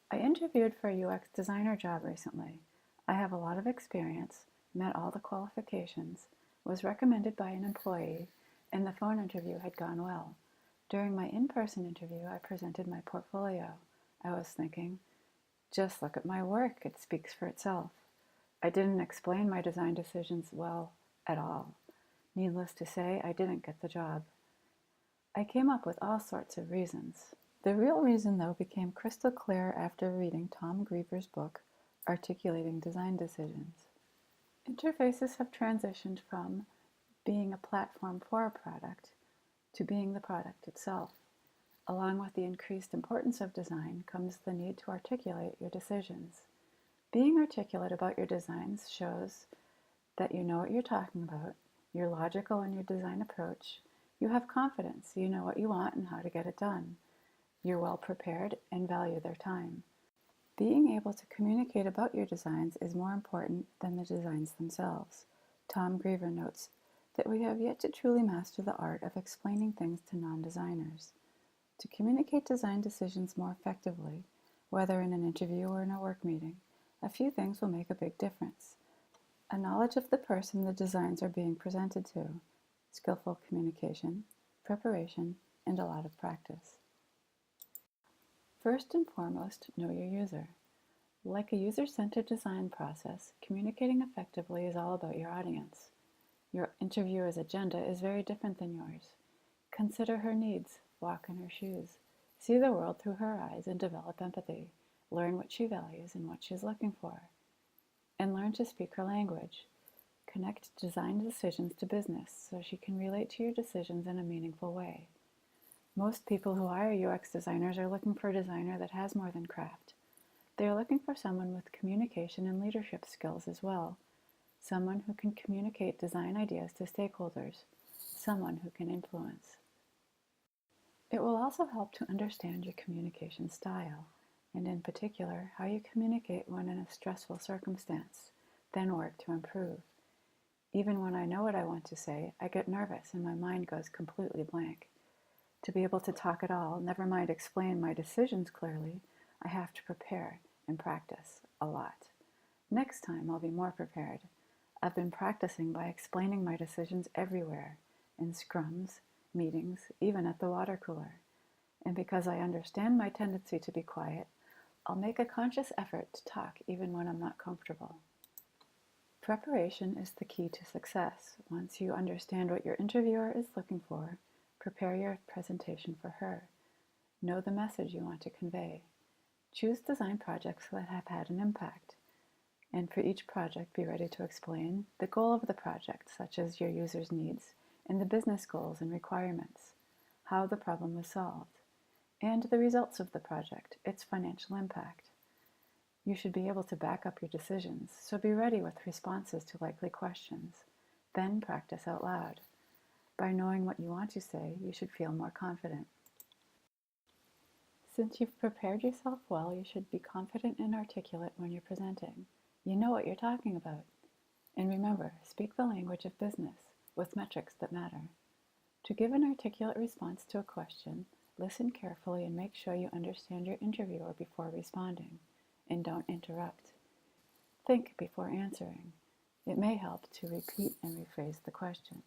I interviewed for a UX designer job recently. I have a lot of experience, met all the qualifications, was recommended by an employee, and the phone interview had gone well. During my in-person interview, I presented my portfolio. I was thinking, just look at my work, it speaks for itself. I didn't explain my design decisions well at all. Needless to say, I didn't get the job. I came up with all sorts of reasons. The real reason, though, became crystal clear after reading Tom Griever's book, Articulating Design Decisions. Interfaces have transitioned from being a platform for a product to being the product itself. Along with the increased importance of design comes the need to articulate your decisions. Being articulate about your designs shows that you know what you're talking about, you're logical in your design approach, you have confidence, you know what you want and how to get it done. You're well prepared and value their time. Being able to communicate about your designs is more important than the designs themselves. Tom Griever notes that we have yet to truly master the art of explaining things to non-designers. To communicate design decisions more effectively, whether in an interview or in a work meeting, a few things will make a big difference. A knowledge of the person the designs are being presented to, skillful communication, preparation, and a lot of practice. First and foremost, know your user. Like a user-centered design process, communicating effectively is all about your audience. Your interviewer's agenda is very different than yours. Consider her needs, walk in her shoes, see the world through her eyes and develop empathy, learn what she values and what she's looking for, and learn to speak her language. Connect design decisions to business so she can relate to your decisions in a meaningful way. Most people who hire UX designers are looking for a designer that has more than craft. They are looking for someone with communication and leadership skills as well, someone who can communicate design ideas to stakeholders, someone who can influence. It will also help to understand your communication style, and in particular, how you communicate when in a stressful circumstance, then work to improve. Even when I know what I want to say, I get nervous and my mind goes completely blank. To be able to talk at all, never mind explain my decisions clearly, I have to prepare and practice a lot. Next time, I'll be more prepared. I've been practicing by explaining my decisions everywhere, in scrums, meetings, even at the water cooler. And because I understand my tendency to be quiet, I'll make a conscious effort to talk even when I'm not comfortable. Preparation is the key to success. Once you understand what your interviewer is looking for, prepare your presentation for her. Know the message you want to convey. Choose design projects that have had an impact. And for each project, be ready to explain the goal of the project, such as your user's needs, and the business goals and requirements, how the problem was solved, and the results of the project, its financial impact. You should be able to back up your decisions, so be ready with responses to likely questions. Then practice out loud. By knowing what you want to say, you should feel more confident. Since you've prepared yourself well, you should be confident and articulate when you're presenting. You know what you're talking about. And remember, speak the language of business, with metrics that matter. To give an articulate response to a question, listen carefully and make sure you understand your interviewer before responding, and don't interrupt. Think before answering. It may help to repeat and rephrase the question.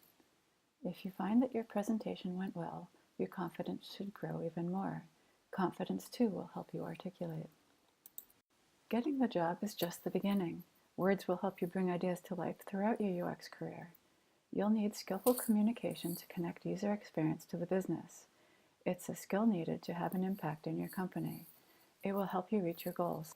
If you find that your presentation went well, your confidence should grow even more. Confidence, too, will help you articulate. Getting the job is just the beginning. Words will help you bring ideas to life throughout your UX career. You'll need skillful communication to connect user experience to the business. It's a skill needed to have an impact in your company. It will help you reach your goals.